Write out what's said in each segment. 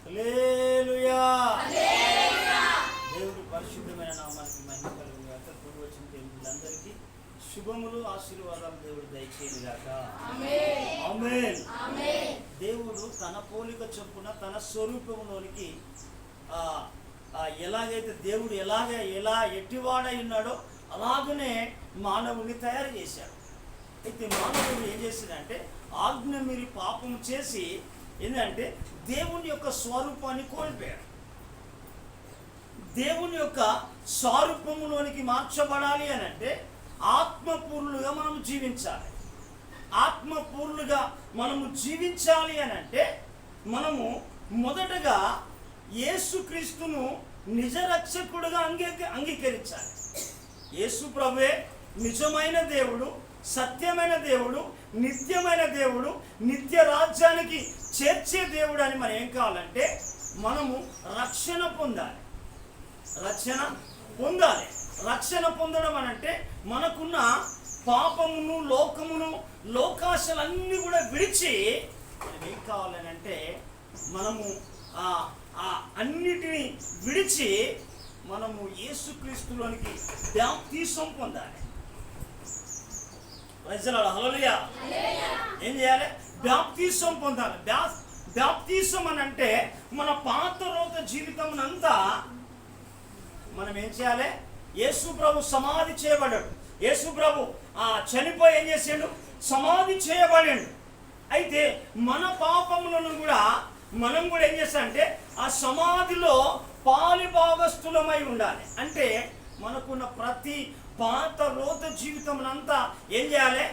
హల్లెలూయా. దేవుడి పరిశుద్ధమైన నామానికి మహిమ కలుగును గాక. కూడి వచ్చిన దేవుళ్ళందరికీ శుభములు ఆశీర్వాదాలు దేవుడు దయచేయను గాక. ఆమేన్. దేవుడు తన పోలిక చొప్పున తన స్వరూపంలోనికి ఎలాగైతే దేవుడు ఎలా ఎట్టివాడై ఉన్నాడో అలాగనే మానవుని తయారు చేశాడు. అయితే మానవుడు ఏం చేసిందంటే ఆజ్ఞ మీరి పాపం చేసి ఏంటంటే దేవుని యొక్క స్వరూపాన్ని కోల్పోయాడు. దేవుని యొక్క స్వరూపంలోనికి మార్చబడాలి అని అంటే ఆత్మపూర్ణులుగా మనం జీవించాలి. ఆత్మపూర్ణులుగా మనము జీవించాలి అని అంటే మనము మొదటగా యేసుక్రీస్తును నిజ రక్షకుడుగా అంగీకరించాలి. యేసు ప్రభువే నిజమైన దేవుడు, సత్యమైన దేవుడు, నిత్యమైన దేవుడు, నిత్య రాజ్యానికి చేర్చే దేవుడు అని మనం ఏం కావాలంటే మనము రక్షణ పొందాలి. రక్షణ పొందడం అనంటే మనకున్న పాపమును, లోకమును, లోకాశలన్నీ కూడా విడిచి మనం ఏం కావాలని అంటే మనము అన్నిటినీ విడిచి మనము యేసుక్రీస్తులోనికి బాప్తిసం పొందాలి. హల్లెలూయా. ఏం చేయాలి? బాప్తిసం పొందాలి. బాప్తిసం అని అంటే మన పాత రోత జీవితమునంతా మనం ఏం చేయాలి? యేసు ప్రభు సమాధి చేయబడ్డాడు. యేసు ప్రభు చనిపోయి ఏం చేసాడు? సమాధి చేయబడాడు. అయితే మన పాపములను కూడా మనం కూడా ఏం చేస్తామంటే ఆ సమాధిలో పాలిభాగస్థులమై ఉండాలి. అంటే మనకున్న ప్రతి పాత రోత జీవితం అంతా ఏం చేయాలి?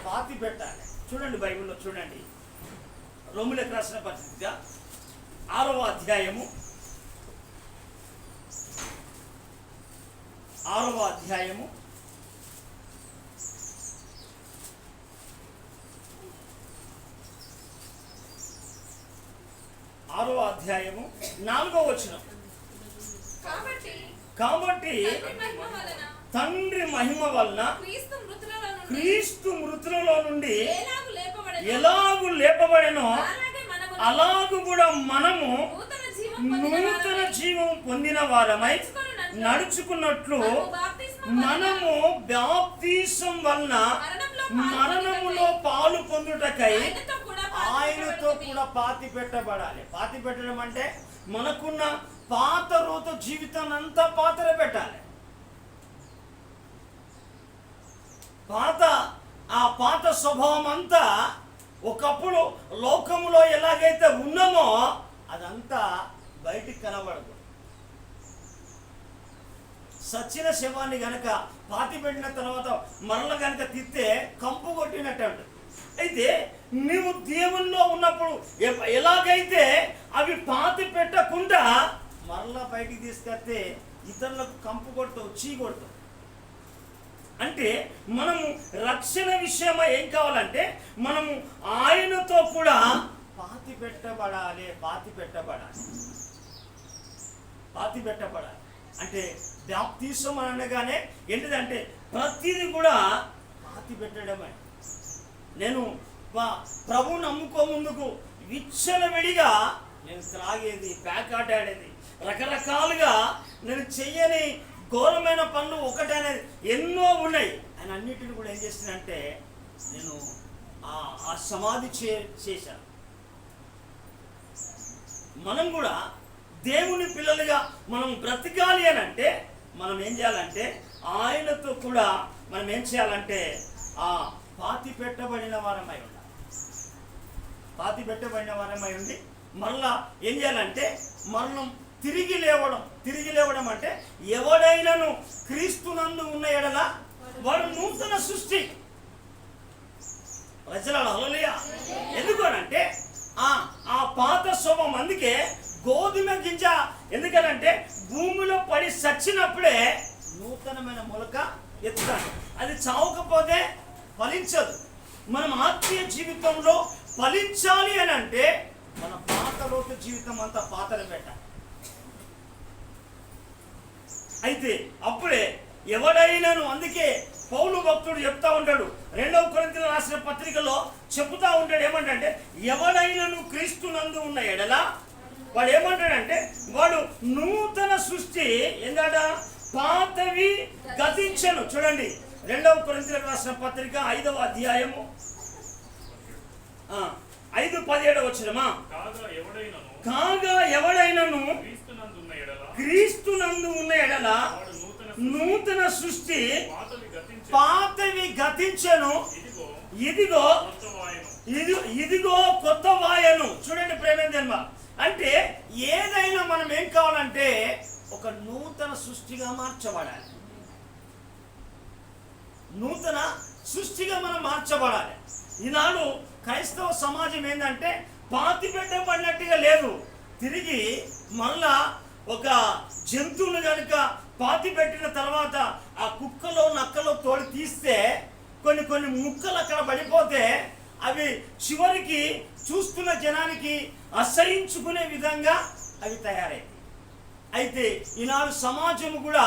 పాతి పెట్టాలి. చూడండి బైబిల్లో చూడండి, రోమీయులకు రాసిన పత్రిక 6వ అధ్యాయము 6వ అధ్యాయము 4వ వచనం. కాబట్టి తండ్రి మహిమ వలన క్రీస్తు మృతులలో నుండి ఎలాగు లేపబడెనో అలాగు కూడా మనము నూతన జీవం పొందిన వారమై నడుచుకున్నట్లు మనము బాప్తిసం వలన మరణములో పాలు పొందుటకై ఆయనతో కూడా పాతి పెట్టబడాలి. పాతి పెట్టడం అంటే మనకున్న పాత రోత జీవితాన్ని అంతా పాతర పెట్టాలి. పాత స్వభావం అంతా ఒకప్పుడు లోకములో ఎలాగైతే ఉన్నామో అదంతా బయటికి కనబడదు. సచ్చిన శవాన్ని గనక పాతి పెట్టిన తర్వాత మరల గనక తిత్తే కంపు కొట్టినట్టు అంట. అయితే నీవు దేవుల్లో ఉన్నప్పుడు ఎలాగైతే అవి పాతి పెట్టకుండా మరలా బయటికి తీసుకొస్తే ఇతరులకు కంపు కొడతావు, చీ కొడతావు. అంటే మనము రక్షణ విషయమై ఏం కావాలంటే మనము ఆయనతో కూడా పాతి పెట్టబడాలి. అంటే బాప్తిసం అనగానే ఏంటిదంటే ప్రతిదీ కూడా పాతి పెట్టడమే. నేను ప్రభువు నమ్ముకో ముందుకు విచ్చలవిడిగా నేను త్రాగేది, ప్యాకాటాడేది, రకరకాలుగా నేను చెయ్యని ఘోరమైన పనులు ఒకటనేది ఎన్నో ఉన్నాయి. ఆయన అన్నిటిని కూడా ఏం చేస్తానంటే నేను ఆ సమాధి చేశాను. మనం కూడా దేవుని పిల్లలుగా మనం బ్రతకాలి అని అంటే మనం ఏం చేయాలంటే ఆయనతో కూడా మనం ఏం చేయాలంటే పాతి పెట్టబడిన వారమై ఉండి మరలా ఏం చేయాలంటే మరణం తిరిగి లేవడం అంటే ఎవడైనాను క్రీస్తునందు ఉన్న ఎడల వాడు నూతన సృష్టి. హల్లెలూయా. ఎందుకనంటే ఆ పాత స్వభావం, అందుకే గోధుమ గింజ ఎందుకనంటే భూమిలో పడి సచ్చినప్పుడే నూతనమైన మొలక ఎత్తుతాడు. అది చావకపోతే ఫలించదు. మనం ఆత్మీయ జీవితంలో ఫలించాలి అని అంటే మన పాత లోక జీవితం అంతా పాతర పెట్టాలి. అయితే అప్పుడే ఎవడైనాను, అందుకే పౌలు భక్తుడు చెప్తా ఉంటాడు, 2వ కొరింథీయులకు రాసిన పత్రికలో చెబుతా ఉంటాడు ఏమంటే ఎవడైనాను క్రీస్తునందు ఉన్న ఎడల వాడు ఏమంటాడంటే వాడు నూతన సృష్టి ఏందట, పాతవి గతించను. చూడండి 2 కొరింథీయులకు రాసిన పత్రిక 5వ అధ్యాయము 5:17 వచనమా, కాగా ఎవడైనను క్రీస్తునందు ఉన్న ఎడల నూతన సృష్టి, పాతవి గతించెను, ఇదిగో కొత్త వాయను. చూడండి ప్రేమేంద్ర, అంటే ఏదైనా మనం ఏం కావాలంటే ఒక నూతన సృష్టిగా మార్చబడాలి. నూతన సృష్టిగా మనం మార్చబడాలి. ఈనాడు క్రైస్తవ సమాజం ఏంటంటే పాతి పెట్టబడినట్టుగా లేదు. తిరిగి మళ్ళా ఒక జంతువును కనుక పాతి పెట్టిన తర్వాత ఆ కుక్కలో నక్కలో తోడి తీస్తే కొన్ని ముక్కలు అక్కడ పడిపోతే అవి చివరికి చూస్తున్న జనానికి అసహించుకునే విధంగా అవి తయారయ్యాయి. అయితే ఈనాడు సమాజం కూడా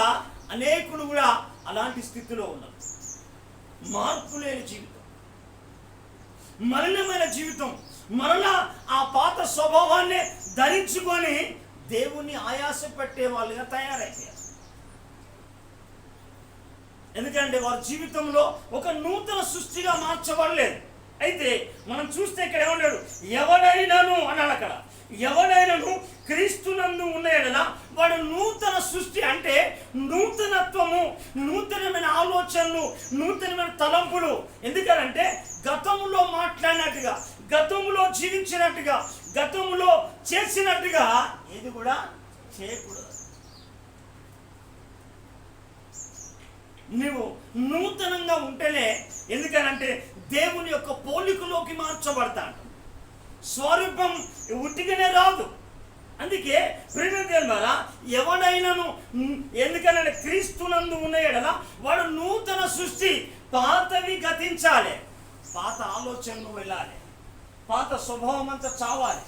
అనేకులు కూడా అలాంటి స్థితిలో ఉన్నారు. మార్పు లేని జీవితం, మలినమైన జీవితం, మరలా ఆ పాత స్వభావాన్ని ధరించుకొని దేవుణ్ణి ఆయాస పెట్టే వాళ్ళుగా తయారైపోయారు. ఎందుకంటే వారి జీవితంలో ఒక నూతన సృష్టిగా మార్చబడలేదు. అయితే మనం చూస్తే ఇక్కడ ఏమన్నాడు, ఎవడైనాను అన్నాడు. అక్కడ ఎవడైనాను క్రీస్తునందు ఉన్న ఎడల వాడు నూతన సృష్టి. అంటే నూతనత్వము, నూతనమైన ఆలోచనలు, నూతనమైన తలంపులు. ఎందుకంటే గతంలో మాట్లాడినట్టుగా, గతంలో జీవించినట్టుగా, గతంలో చేసినట్టుగా ఇది కూడా చేయకూడదు. నువ్వు నూతనంగా ఉంటేనే, ఎందుకనంటే దేవుని యొక్క పోలికలోకి మార్చబడతాడు. స్వరూపం ఉట్టిగానే రాదు. అందుకే ప్రేమదేవరా ఎవడైనాను, ఎందుకనంటే క్రీస్తునందు ఉన్న ఎడల వాడు నూతన సృష్టి, పాతవి గతించాలి, పాత ఆలోచనలు వెళ్ళాలి, పాత స్వభావం అంతా చావాలి.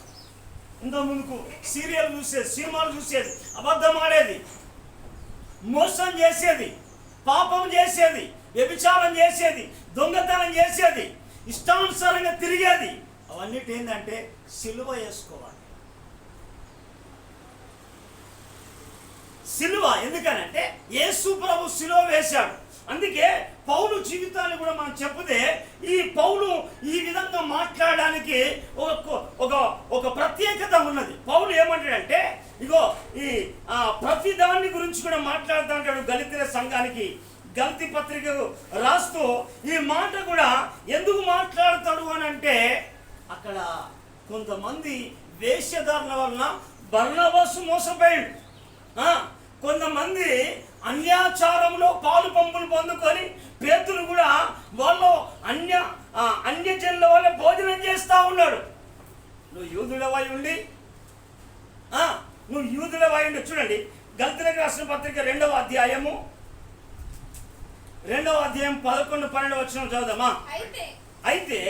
ఇంత ముందుకు సీరియల్ చూసేది, సినిమాలు చూసేది, అబద్ధం ఆడేది, మోసం చేసేది, పాపం చేసేది, వ్యభిచారం చేసేది, దొంగతనం చేసేది, ఇష్టానుసారంగా తిరిగేది, అవన్నిటి ఏంటంటే సిలువ వేసుకోవాలి. సిలువ ఎందుకనంటే యేసు ప్రభు సిలువ వేశాడు. అందుకే పౌలు జీవితాన్ని కూడా మనం చెప్తే ఈ పౌలు ఈ విధంగా మాట్లాడడానికి ఒక ప్రత్యేకత ఉన్నది. పౌలు ఏమంటాడంటే ఇగో ఈ ప్రతి దాన్ని గురించి కూడా మాట్లాడుతూ ఉంటాడు. గలితీల సంఘానికి గల్తీ పత్రికకు రాస్తూ ఈ మాట కూడా ఎందుకు మాట్లాడతాడు అని అంటే, అక్కడ కొంతమంది వేషధారణ వలన బర్నబాసు మోసపోయాడు. కొంతమంది అన్యాచారంలో పాలు పంపులు పొందుకొని పేతురు కూడా వాళ్ళు అన్యజనుల వల్ల భోజనం చేస్తూ ఉన్నాడు. నువ్వు యూదుడవై ఉండి చూడండి గల్తీలకు రాసిన పత్రిక 2వ అధ్యాయము 11-12 వచనం చదువుదామా. అయితే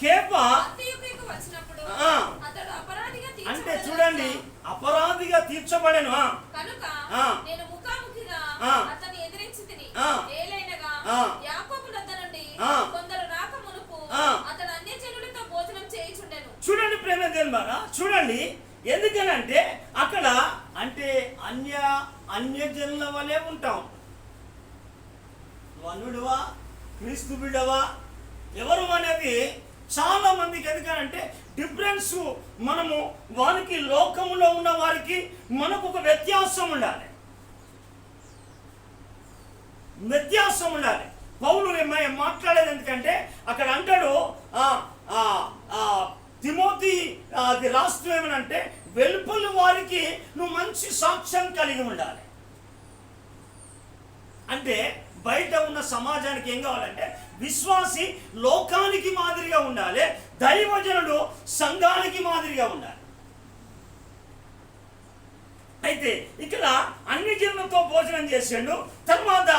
కేఫా అంటే చూడండి అపరాధిగా తీర్చబడెను. చూడండి ప్రేమదేవరా, చూడండి ఎందుకనంటే అక్కడ అంటే అన్యజనుల వలె ఉంటాం. వనుడువా క్రీస్తు బిడ్డవా ఎవరు అనేది చాలా మందికి ఎందుకనంటే డిఫరెన్స్. మనము వారికి లోకంలో ఉన్న వారికి మనకు ఒక వ్యత్యాసం ఉండాలి, వ్యత్యాసం ఉండాలి. పౌలు మాట్లాడేది ఎందుకంటే అక్కడ అంటాడు తిమోతి అది రాస్తూ ఏమనంటే వెలుపలి వారికి నువ్వు మంచి సాక్ష్యం కలిగి ఉండాలి. అంటే బయట ఉన్న సమాజానికి ఏం కావాలంటే విశ్వాసి లోకానికి మాదిరిగా ఉండాలి, దైవజనుడు సంఘానికి మాదిరిగా ఉండాలి. అయితే ఇక్కడ అన్ని జనులతో భోజనం చేసాడు. తర్వాత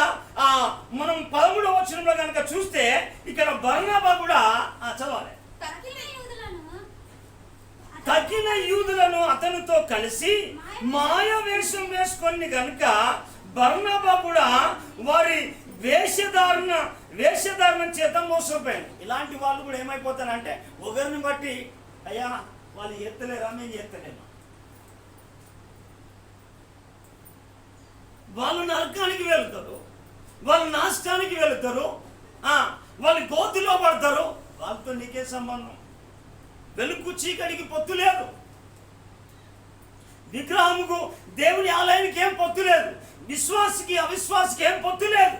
మనం 13వ వచనంలో కనుక చూస్తే ఇక్కడ బర్నబా కూడా చదవాలి. తగిన యూదులను అతనితో కలిసి మాయ వేషం వేసుకొని కనుక బర్నబా కూడా వారి వేషధారణ చేత మోసపోయాను. ఇలాంటి వాళ్ళు కూడా ఏమైపోతారంటే ఒకరిని బట్టి అయ్యా వాళ్ళు ఎత్తలేరా మేము ఎత్తలేమా, వాళ్ళు నరకానికి వెళ్తారు, వాళ్ళు నాశనానికి వెళ్తారు, వాళ్ళు గోతిలో పడతారు. వాళ్ళతో నీకే సంబంధం? వెలుగు చీకటికి పొత్తు లేదు, విగ్రహముకు దేవుని ఆలయానికి ఏం పొత్తు లేదు, విశ్వాసికి అవిశ్వాసికి ఏం పొత్తు లేదు.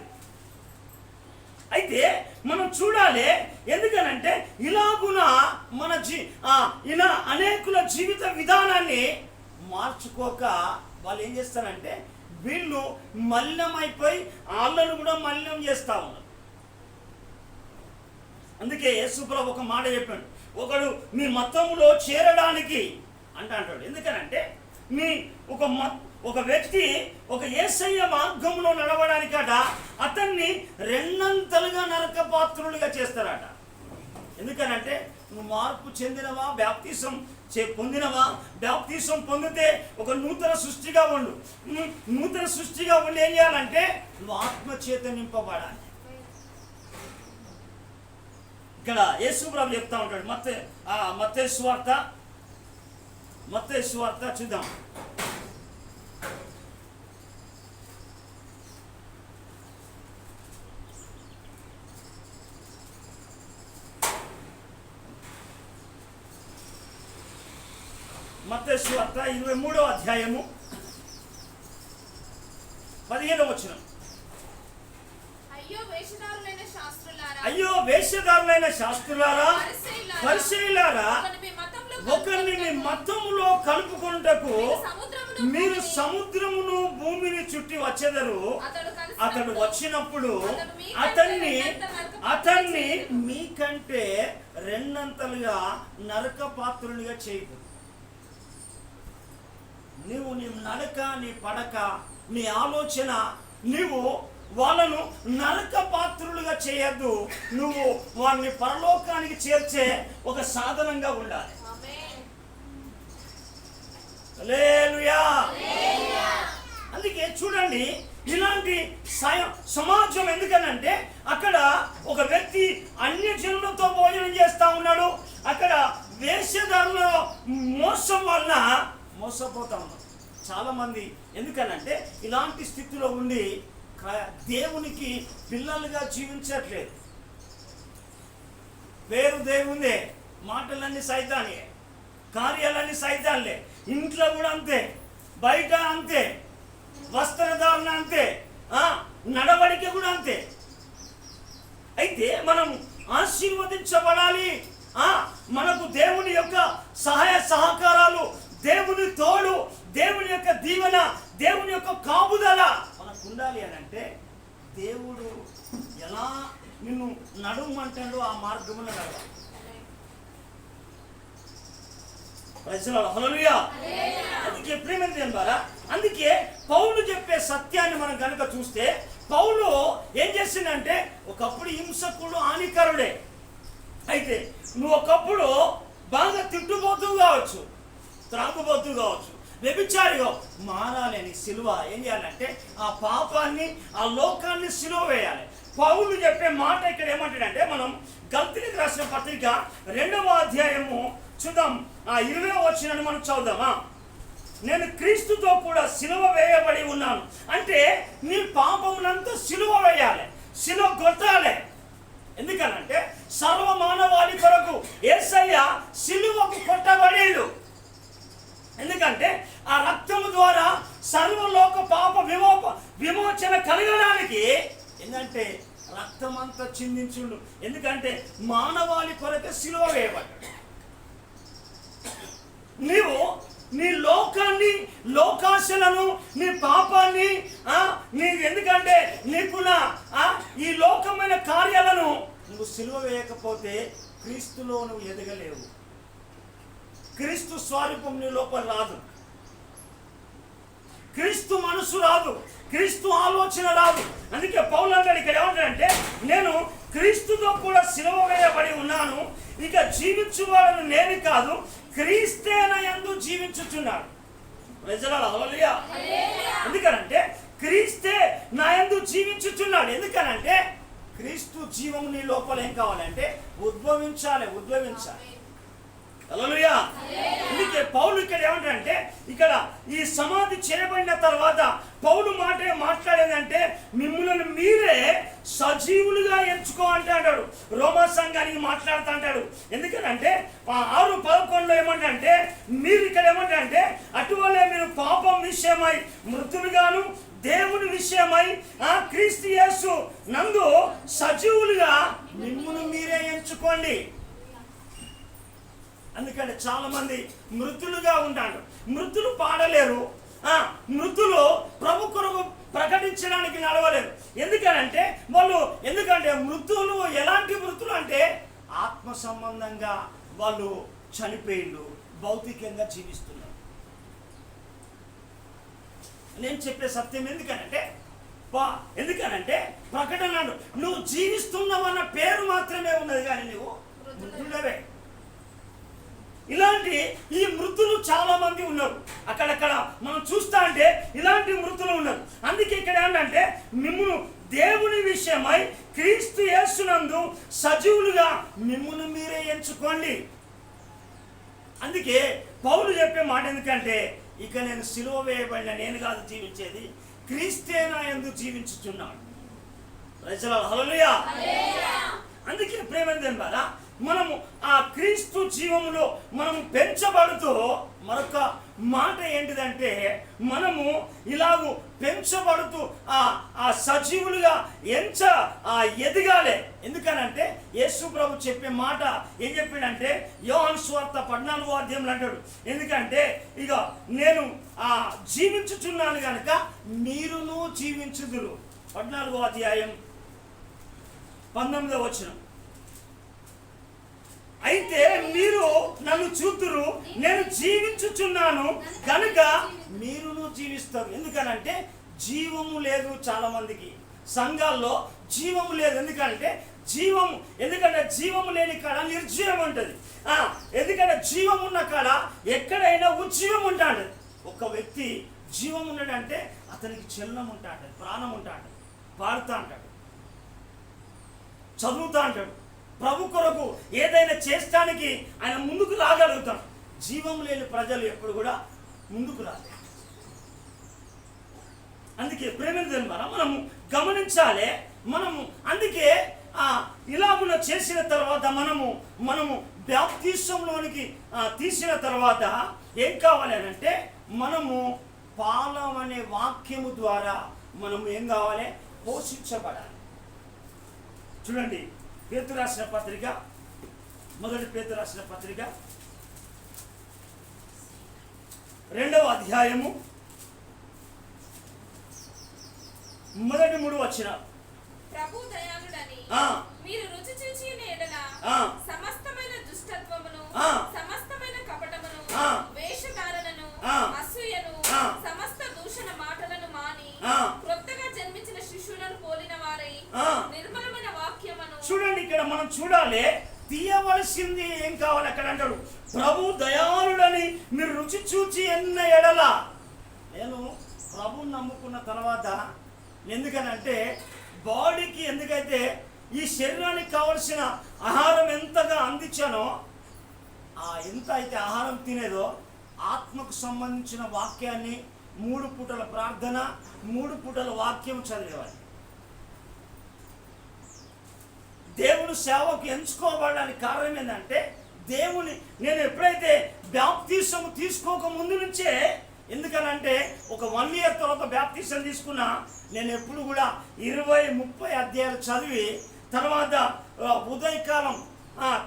అయితే మనం చూడాలి, ఎందుకనంటే ఇలాగున మన ఇలా అనేకుల జీవిత విధానాన్ని మార్చుకోక వాళ్ళు ఏం చేస్తారంటే వీళ్ళు మలినమైపోయి వాళ్ళను కూడా మలినం చేస్తా ఉన్నారు. అందుకే యేసుప్రభు ఒక మాట చెప్పాడు, ఒకడు మీ మతంలో చేరడానికి అంటాడు. ఎందుకనంటే మీ ఒక వ్యక్తి ఒక యేసయ్య మార్గంలో నడవడానికట అతన్ని రెండంతలుగా నరక పాత్రులుగా చేస్తారట. ఎందుకనంటే నువ్వు మార్పు చెందినవా, బ్యాప్తిసం పొందినవా? బ్యాప్తిసం పొందితే ఒక నూతన సృష్టిగా ఉండు. నూతన సృష్టిగా ఉండి ఏం చేయాలంటే నువ్వు ఆత్మచేత నింపబడాలి. ఇక్కడ యేసుప్రభు చెప్తా ఉంటాడు. మత్తయి సువార్త చూద్దాం. మత్తయి సువార్త 23వ అధ్యాయము 15వ వచనం. అయ్యో వేషధారులైన శాస్త్రులారా, పరిసయ్యులారా, ఒకరిని మీ మతములో కలుపుకొనుటకు మీరు సముద్రమును భూమిని చుట్టి వచ్చెదరు. అతడు వచ్చినప్పుడు అతన్ని మీకంటే రెండంతలుగా నరక పాత్రునిగా చేయదు. నీవు నీ నడక, నీ పడక, నీ ఆలోచన, నీవు వాళ్ళను నరక పాత్రులుగా చేయొద్దు. నువ్వు వారిని పరలోకానికి చేర్చే ఒక సాధనంగా ఉండాలి. హల్లెలూయా. అందుకే చూడండి, ఇలాంటి సమాజం ఎందుకనంటే అక్కడ ఒక వ్యక్తి అన్యజనులతో భోజనం చేస్తా ఉన్నాడు. అక్కడ వేషధారుల మోసం వలన మోసపోతా ఉన్నారు చాలా మంది. ఎందుకనంటే ఇలాంటి స్థితిలో ఉండి దేవునికి పిల్లలుగా జీవించట్లేదు. పేరు దేవుందే, మాటలన్నీ సైతానే, కార్యాలన్నీ సైతాన్లే. ఇంట్లో కూడా అంతే, బయట అంతే, వస్త్రధారణ అంతే, నడవడిక కూడా అంతే. అయితే మనం ఆశీర్వదించబడాలి. మనకు దేవుని యొక్క సహాయ సహకారాలు, దేవుని తోడు, దేవుని యొక్క దీవెన, దేవుని యొక్క కాపుదల మనకు ఉండాలి అని అంటే దేవుడు ఎలా నిన్ను నడుమంటాడో ఆ మార్గంలో నడవాలి. హల్లెలూయా. అందుకే ప్రేమించే ద్వారా, అందుకే పౌలు చెప్పే సత్యాన్ని మనం కనుక చూస్తే, పౌలు ఏం చేసిందంటే ఒకప్పుడు హింసకుడు, హానికరుడే. అయితే నువ్వు ఒకప్పుడు బాగా తిట్టుబోతూ కావచ్చు, త్రాగుబోతూ కావచ్చు, వ్యభిచారిగా మారాలి అని సిలువ ఏం చేయాలంటే ఆ పాపాన్ని, ఆ లోకాన్ని సిలువ వేయాలి. పౌలు చెప్పే మాట ఇక్కడ ఏమంటాడంటే, మనం గల్తీలకు రాసిన పత్రిక 2వ అధ్యాయము చూద్దాం. 20వ వచనాన్ని మనం చదువుదామా. నేను క్రీస్తుతో కూడా సిలువ వేయబడి ఉన్నాను అంటే నీ పాపమునంతా సిలువ వేయాలి, సిలువ కొట్టాలి. ఎందుకనంటే సర్వ మానవాళి కొరకు యేసయ్య సిలువకు కొట్టబడేడు. ఎందుకంటే ఆ రక్తము ద్వారా సర్వలోక పాప విమోచన కలగడానికి ఏంటంటే రక్తమంతా చిందించుండు. ఎందుకంటే మానవాళి కొరకు సిలువ వేయబడ్డాడు. నీవు నీ లోకాన్ని, లోకాశలను, నీ పాపాన్ని, ఎందుకంటే నీకున్న ఈ లోకమైన కార్యాలను నువ్వు సిలువ వేయకపోతే క్రీస్తులో నువ్వు ఎదగలేవు. క్రీస్తు స్వరూపం నీ లోపల రాదు, క్రీస్తు మనసు రాదు, క్రీస్తు ఆలోచన రాదు. అందుకే పౌలు అంటాడు ఇక్కడ ఏమంటాడంటే, నేను క్రీస్తుతో కూడా సిలువ వేయబడి ఉన్నాను, ఇక జీవించువాడను నేను కాదు, క్రీస్తే నా యందు జీవించుచున్నాడు. హల్లెలూయా. ఎందుకనంటే క్రీస్తే నా యందు జీవించుచున్నాడు. ఎందుకనంటే క్రీస్తు జీవం నీ లోపల ఏం కావాలంటే ఉద్భవించాలి. హల్లెలూయా. అందుకే పౌలు ఇక్కడ ఏమంటాడంటే, ఇక్కడ ఈ సమాధి చేయబడిన తర్వాత పౌలు మాటే మాట్లాడేదంటే మిమ్మల్ని మీరే సజీవులుగా ఎంచుకో అంటాడు. రోమా సంఘానికి మాట్లాడుతూ అంటాడు. ఎందుకంటే 6:11 ఏమంటే మీరు ఇక్కడ ఏమంటే అటువలే మీరు పాపం విషయమై మృతులుగాను దేవుని విషయమై క్రీస్తు యేసు నందు సజీవులుగా మిమ్మును మీరే ఎంచుకోండి. అందుకని చాలా మంది మృతులుగా ఉంటారు. మృతులు పాడలేరు, మృతులు ప్రభు కొరకు ప్రకటించడానికి నడవలేరు. ఎందుకంటే మృతులు ఎలాంటి మృతులు అంటే ఆత్మ సంబంధంగా వాళ్ళు చనిపోయిండు, భౌతికంగా జీవిస్తున్నారు. నేను చెప్పే సత్యం ఎందుకనంటే ప్రకటన నువ్వు జీవిస్తున్నావన్న పేరు మాత్రమే ఉన్నది, కానీ నువ్వు మృతుడవే. ఇలాంటి ఈ మృతులు చాలా మంది ఉన్నారు. అక్కడక్కడ మనం చూస్తా అంటే ఇలాంటి మృతులు ఉన్నారు. అందుకే ఇక్కడ ఏంటంటే మిమ్మును దేవుని విషయమై క్రీస్తు యేసునందు సజీవులుగా మిమ్మును మీరే ఎంచుకోండి. అందుకే పౌలు చెప్పే మాట ఎందుకంటే ఇక నేను సిలువ వేయబడిన నేను కాదు జీవించేది, క్రీస్తే నా యందు జీవించుచున్నాడు. హల్లెలూయా. అందుకే ప్రేమేంద్రం ద్వారా మనము ఆ క్రీస్తు జీవములో మనము పెంచబడుతూ మరొక మాట ఏంటిదంటే మనము ఇలాగూ పెంచబడుతూ ఆ సజీవులుగా ఎదగాలి. ఎందుకనంటే యేసు ప్రభు చెప్పే మాట ఏం చెప్పాడంటే యోహాను సువార్త 14వ అధ్యాయంలో అంటాడు, ఎందుకంటే ఇక నేను జీవించుచున్నాను కనుక మీరును జీవించుదురు. 14వ అధ్యాయం 19వ వచనం. అయితే మీరు నన్ను చూతురు, నేను జీవించుచున్నాను కనుక మీరును జీవిస్తారు. ఎందుకనంటే జీవము లేదు చాలా మందికి, సంఘాల్లో జీవము లేదు. ఎందుకంటే జీవము లేని కాడ నిర్జీవం ఉంటుంది. ఎందుకంటే జీవం ఉన్న కాడ ఎక్కడైనా ఉజ్జీవం ఉంటాడు. ఒక వ్యక్తి జీవం ఉన్నాడంటే అతనికి చలనం ఉంటాడు, ప్రాణం ఉంటాడు, పాడుతూ అంటాడు, చదువుతూ అంటాడు, ప్రభు కొరకు ఏదైనా చేస్తానికి ఆయన ముందుకు రాగలుగుతాడు. జీవం లేని ప్రజలు ఎప్పుడు కూడా ముందుకు రాలేదు. అందుకే ప్రేమించడం ద్వారా మనము గమనించాలి. అందుకే ఇలాగున చేసిన తర్వాత మనము బాప్తిసంలోనికి తీసిన తర్వాత ఏం కావాలి అంటే మనము పాలం అనే వాక్యము ద్వారా మనము ఏం కావాలి, పోషించబడాలి. చూడండి, పేతురు రాసిన పత్రిక, మొదటి పేతురు రాసిన పత్రిక 2వ అధ్యాయము మొదటి 3 వచనాలు. ప్రభు దయాళుడని మీరు రుచి చూచిన యెడల సమస్తమైన దుష్టత్వమును, సమస్తమైన కపటమును, వేషధారణను, అసూయను, సమస్త దూషణ మాటలను మాని క్రొత్తగా జన్మించిన శిశువులను పోలిన వారై నిర్మలమైన వాక్యమును. చూడండి, ఇక్కడ మనం చూడాలి, తీయవలసింది ఏం కావాలి అక్కడ అంటాడు, ప్రభు దయాళుడని మీరు రుచి చూచి ఎన్న ఎడల. నేను ప్రభుని నమ్ముకున్న తర్వాత ఎందుకనంటే బాడీకి ఎందుకైతే ఈ శరీరానికి కావలసిన ఆహారం ఎంతగా అందించానో ఎంత అయితే ఆహారం తినేదో ఆత్మకు సంబంధించిన వాక్యాన్ని 3 పూటల ప్రార్థన, 3 పూటల వాక్యం చదివేవాడిని. దేవుని సేవకు ఎంచుకోబడడానికి కారణం ఏంటంటే నేను ఎప్పుడైతే బాప్తిసం తీసుకోక ముందు నుంచే, ఎందుకనంటే ఒక 1 year తర్వాత బాప్తిసం తీసుకున్నా, నేను ఎప్పుడు కూడా 20-30 అధ్యాయాలు చదివి తర్వాత ఉదయకాలం,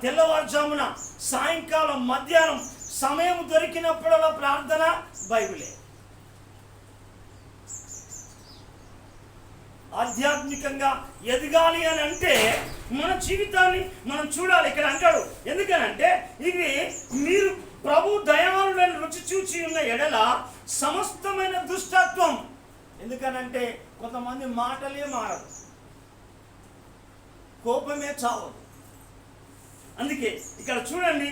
తెల్లవారుజామున, సాయంకాలం, మధ్యాహ్నం సమయం దొరికినప్పుడల్లా ప్రార్థన, బైబిలే. ఆధ్యాత్మికంగా ఎదగాలి అని అంటే మన జీవితాన్ని మనం చూడాలి. ఇక్కడ అంటాడు, ఎందుకనంటే ఇవి మీరు ప్రభు దయాళుడని రుచి చూచి ఉన్న ఎడల సమస్తమైన దుష్టత్వం. ఎందుకనంటే కొంతమంది మాటలే మారదు, కోపమే చావదు. అందుకే ఇక్కడ చూడండి,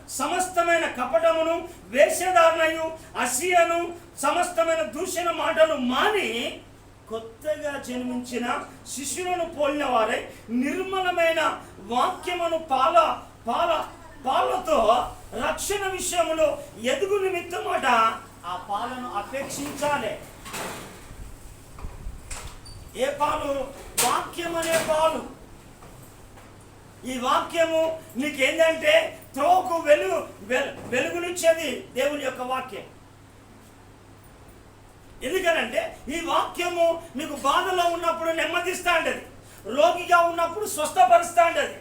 సమస్తమైన కపటమును, వేషధారణయు, అసూయను, సమస్తమైన దూషణ మాటలు మాని కొత్తగా జన్మించిన శిశువులను పోలిన వారై నిర్మలమైన వాక్యమును పాలతో రక్షణ విషయంలో ఎదుగు నిమిత్తమాట ఆ పాలను అపేక్షించాలి. ఏ పాలు? వాక్యం అనే పాలు. ఈ వాక్యము నీకేంటంటే త్రోకు వెలుగునిచ్చేది దేవుని యొక్క వాక్యం. ఎందుకనంటే ఈ వాక్యము నీకు బాధలో ఉన్నప్పుడు నెమ్మదిస్తా ఉండేది, రోగిగా ఉన్నప్పుడు స్వస్థపరుస్తా ఉండేది,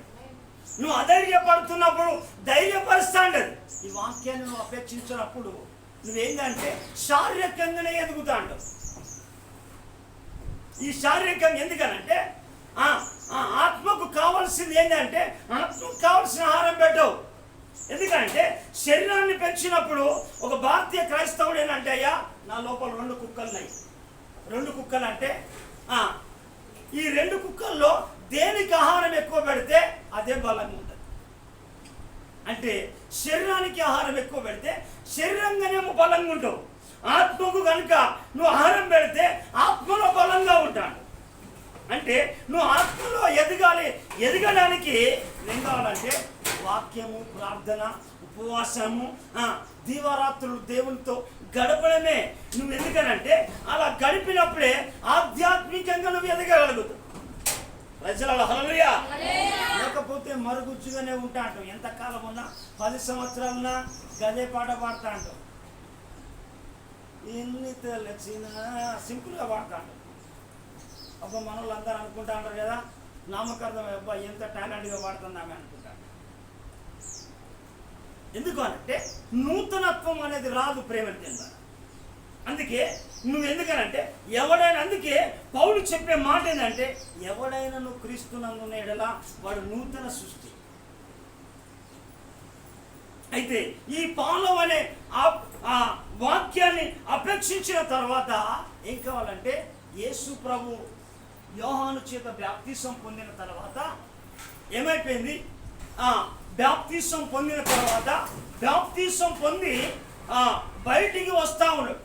నువ్వు అధైర్యపడుతున్నప్పుడు ధైర్యపరుస్తా ఉండేది. ఈ వాక్యాన్ని నువ్వు అపేక్షించినప్పుడు నువ్వేంటంటే శారీరకంగానే ఎదుగుతా ఉంటావు. ఈ శారీరకంగా ఎందుకనంటే ఆత్మకు కావాల్సింది ఏంటంటే ఆత్మకు కావాల్సిన ఆహారం పెట్టవు. ఎందుకంటే శరీరాన్ని పెంచినప్పుడు ఒక భారతీయ క్రైస్తవుడు ఏంటంటే, అయ్యా నా లోపల 2 కుక్కలు ఉన్నాయి. 2 కుక్కలు అంటే ఈ 2 కుక్కల్లో దేనికి ఆహారం ఎక్కువ పెడితే అదే బలంగా ఉంటుంది. అంటే శరీరానికి ఆహారం ఎక్కువ పెడితే శరీరంగానేమో బలంగా ఉంటావు, ఆత్మకు కనుక నువ్వు ఆహారం పెడితే ఆత్మలో బలంగా ఉంటాడు. అంటే నువ్వు ఆత్మలో ఎదగడానికి ఏం కావాలంటే వాక్యము, ప్రార్థన, ఉపవాసము, దీవారాత్రులు దేవునితో గడపడమే. నువ్వు ఎందుకనంటే అలా గడిపినప్పుడే ఆధ్యాత్మికంగా నువ్వు ఎదగగలుగుతావు. ప్రజలలో హల్లెలూయా. లేకపోతే మరుగుజ్జుగానే ఉంటా అంటావు. ఎంతకాలం ఉన్నా 10 సంవత్సరాలున్నా గదే పాట పాడుతా అంటావు. ఎన్ని తెలిసినా సింపుల్గా పాడుతా అంటావు. అబ్బా మన వాళ్ళందరూ అనుకుంటా అంటారు కదా, నామకార్థం అబ్బా ఎంత టాలెంట్గా పాడుతుందామే అనుకుంటారు. ఎందుకు అంటే నూతనత్వం అనేది రాదు ప్రేమ తిందా. అందుకే నువ్వు ఎందుకనంటే ఎవడైనా, అందుకే పౌలు చెప్పే మాట ఏంటంటే ఎవడైనా నువ్వు క్రీస్తునందున్న ఎడల వాడు నూతన సృష్టి. అయితే ఈ పాలం అనే ఆ వాక్యాన్ని అపేక్షించిన తర్వాత ఏం కావాలంటే యేసు ప్రభు యోహాను చేత బాప్తిసం పొందిన తర్వాత ఏమైపోయింది? బాప్తిసం పొందిన తర్వాత బాప్తిసం పొంది బయటికి వస్తా ఉన్నాడు.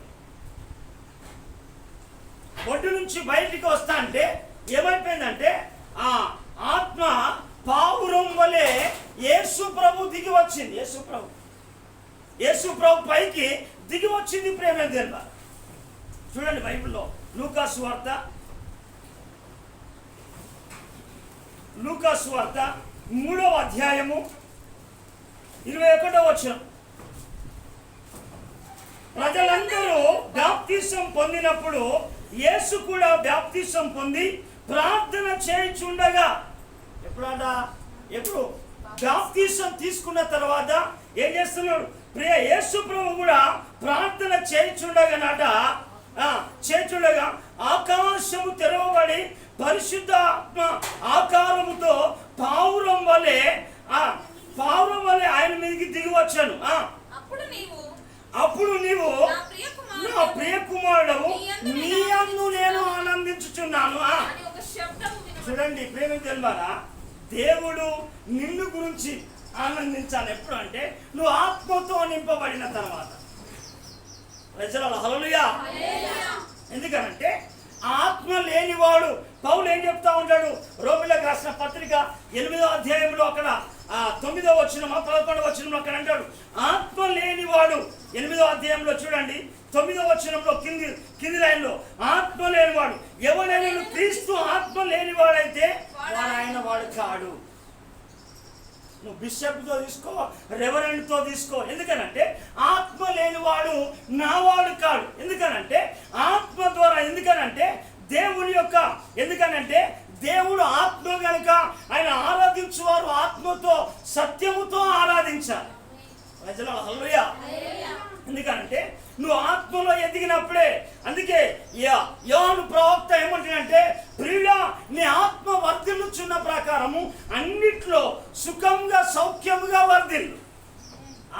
ఒడ్డు నుంచి బయటికి వస్తా అంటే ఏమైపోయిందంటే ఆత్మ పావురం వలె యేసు ప్రభు దిగి వచ్చింది. యేసు ప్రభు పైకి దిగి వచ్చింది. ప్రేమ దేవుడా, చూడండి బైబిల్లో లూకా సువార్త 3వ అధ్యాయము 21వ వచనం. ప్రజలందరూ బాప్తిసం పొందినప్పుడు యేసు కూడా బాప్తిసం పొంది ప్రార్థన చేయుచుండగా, ఎప్పుడు బాప్తిసం తీసుకున్న తర్వాత ఏం చేస్తున్నాడు? ప్రియ యేసు ప్రభు కూడా ప్రార్థన చేయుచుండగా ఆకాశము తెరవబడి పరిశుద్ధాత్మ ఆకారముతో పావురం వలె ఆయన మీదకి దిగి వచ్చాను. అప్పుడు నీవు నా ప్రియ కుమారుడవు, నీ యందు నేను ఆనందించుచున్నాను. చూడండి ప్రేమ తెలువారా, దేవుడు నిన్ను గురించి ఆనందించాలి ఎప్పుడు అంటే నువ్వు ఆత్మతో నింపబడిన తర్వాత. ప్రజల హల్లెలూయా. ఎందుకనంటే ఆత్మ లేనివాడు, పౌలు ఏం చెప్తా ఉంటాడు? రోమిలకు రాసిన పత్రిక 8వ అధ్యాయంలో అక్కడ 9వ వచనం 11వ వచనంలో అక్కడ అంటాడు, ఆత్మ లేనివాడు 8వ అధ్యాయంలో చూడండి 9వ వచనంలో కింది లైన్లో ఆత్మ లేనివాడు ఎవడైనా క్రీస్తు ఆత్మ లేనివాడైతే వాడు కాడు. నువ్వు బిషప్తో తీసుకో, రెవరెండ్తో తీసుకో. ఎందుకనంటే ఆత్మ లేనివాడు నావాడు కాడు. ఎందుకనంటే ఆత్మ ద్వారా, ఎందుకనంటే దేవుని యొక్క, ఎందుకనంటే దేవుడు ఆత్మ కనుక ఆయన ఆరాధించువారు ఆత్మతో సత్యముతో ఆరాధించాలి. ప్రజల హల్లెలూయా. ఎందుకంటే నువ్వు ఆత్మలో ఎదిగినప్పుడే. అందుకే యోహాను ప్రవక్త ఏమంటాడంటే, ప్రియుడా నీ ఆత్మ వర్ధిల్లుచున్న ప్రకారము అన్నిట్లో సుఖంగా సౌఖ్యముగా వర్ధిల్లు.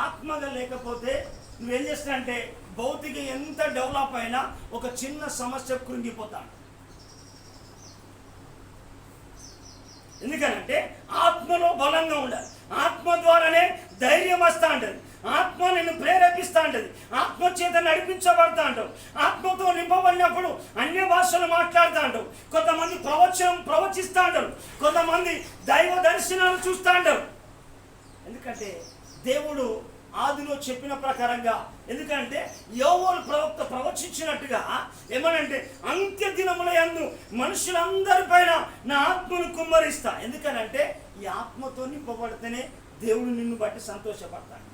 ఆత్మగా లేకపోతే నువ్వేం చేస్తానంటే భౌతిక ఎంత డెవలప్ అయినా ఒక చిన్న సమస్య కృంగిపోతాడు. ఎందుకనంటే ఆత్మలో బలంగా ఉండాలి. ఆత్మ ద్వారానే ధైర్యం వస్తా ఉంటుంది, ఆత్మ నిన్ను ప్రేరేపిస్తా ఉంటుంది, ఆత్మ చేత నడిపించబడతా అంటావు. ఆత్మతో నింపబడినప్పుడు అన్య భాషలు మాట్లాడుతూ అంటావు. కొంతమంది ప్రవచిస్తూ అంటారు, కొంతమంది దైవ దర్శనాలు చూస్తూ అంటారు. ఎందుకంటే దేవుడు ఆదిలో చెప్పిన ప్రకారంగా. ఎందుకంటే యోవేలు ప్రవక్త ప్రవచించినట్టుగా ఏమనంటే అంత్య దినముల యందు మనుషులందరిపైన నా ఆత్మను కుమ్మరిస్తా. ఎందుకనంటే ఈ ఆత్మతో నింపబడితేనే దేవుడు నిన్ను బట్టి సంతోషపడతాడు.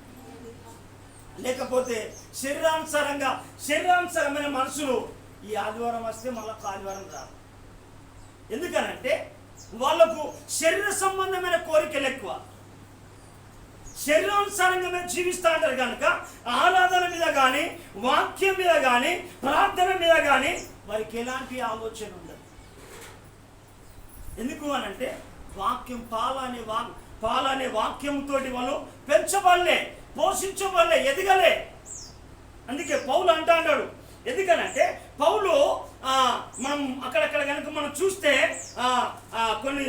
లేకపోతే శరీరానుసారమైన మనుషులు ఈ ఆదివారం వస్తే మళ్ళీ ఆదివారం రాదు. ఎందుకనంటే వాళ్ళకు శరీర సంబంధమైన కోరికలు ఎక్కువ, శరీరానుసారంగా జీవిస్తూ ఉంటారు కనుక ఆరాధన మీద కానీ, వాక్యం మీద కానీ, ప్రార్థన మీద కానీ వారికి ఎలాంటి ఆలోచన ఉండదు. ఎందుకు అనంటే వాక్యం పాలనే వాక్యంతో వాళ్ళు పెంచబడలే, పోషించబడలే, ఎదగలే. అందుకే పౌలు అంటాడు. ఎందుకనంటే పౌలు మనం అక్కడక్కడ కనుక మనం చూస్తే కొన్ని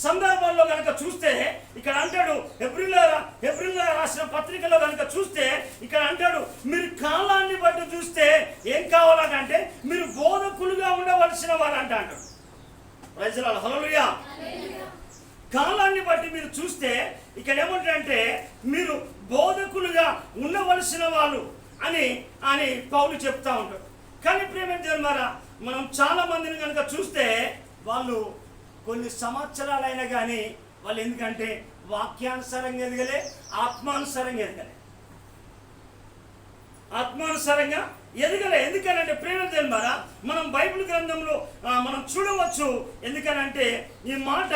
సందర్భాల్లో కనుక చూస్తే ఇక్కడ అంటాడు, హెబ్రీయుల రాసిన పత్రికలో కనుక చూస్తే ఇక్కడ అంటాడు, మీరు కాలాన్ని బట్టి చూస్తే ఏం కావాలంటే మీరు బోధకులుగా ఉండవలసిన వారు అంటాడు. ప్రైజ్ ది లార్డ్, హల్లెలూయా. కాలాన్ని బట్టి మీరు చూస్తే ఇక్కడ ఏమంటారంటే మీరు బోధకులుగా ఉండవలసిన వాళ్ళు అని పౌలు చెప్తా ఉంటాడు. కానీ ప్రియమైన దేవులారా, మనం చాలా మందిని కనుక చూస్తే వాళ్ళు కొన్ని సంవత్సరాలైనా కానీ వాళ్ళు ఎందుకంటే వాక్యానుసారంగా ఎదగలే, ఆత్మానుసారంగా ఎదగలే. ఎందుకనంటే ప్రియమైన దేవులారా, మనం బైబిల్ గ్రంథంలో మనం చూడవచ్చు. ఎందుకనంటే ఈ మాట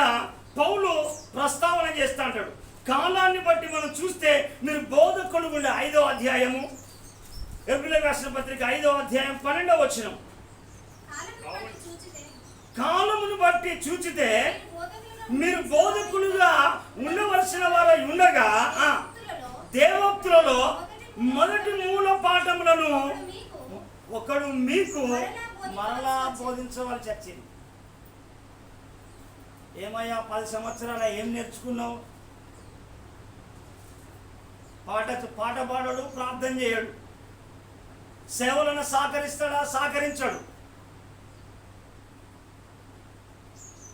పౌలు ప్రస్తావన చేస్తూ అంటాడు. కాలాన్ని బట్టి మనం చూస్తే మీరు బోధకులు ఉండే 5వ అధ్యాయము హెబ్రీయులకు రాసిన పత్రిక 5వ అధ్యాయం 12వ వచనం. కాలమును బట్టి చూచితే మీరు బోధకులుగా ఉండవలసిన వారు ఉండగా దేవోక్తులలో మొదటి మూల పాఠములను ఒకడు మీకు మరలా బోధించవలసి వచ్చింది. ఏమయ్యా 10 సంవత్సరాల ఏం నేర్చుకున్నావు? పాట పాడడు, ప్రార్థన చేయడు, సేవలను సహకరించాడు.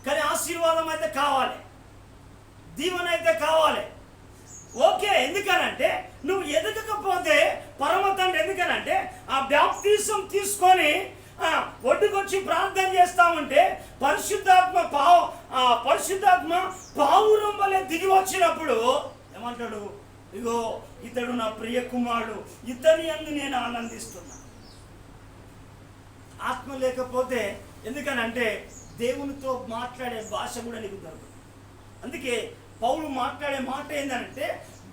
కానీ ఆశీర్వాదం అయితే కావాలి, దీవెన అయితే కావాలి. ఓకే, ఎందుకనంటే నువ్వు ఎదగకపోతే పరమ తండ్రి ఎందుకనంటే ఆ బాప్తిసం తీసుకొని ఒడ్డుకొచ్చి ప్రార్థన చేస్తామంటే పరిశుద్ధాత్మ పావురం వలె దిగి వచ్చినప్పుడు ఏమంటాడు, ఇగో ఇతడు నా ప్రియ కుమారుడు, ఇతని యందు నేను ఆనందిస్తున్నా. ఆత్మ లేకపోతే ఎందుకనంటే దేవునితో మాట్లాడే భాష కూడా నీకు దొరకదు. అందుకే పౌలు మాట్లాడే మాట ఏంటంటే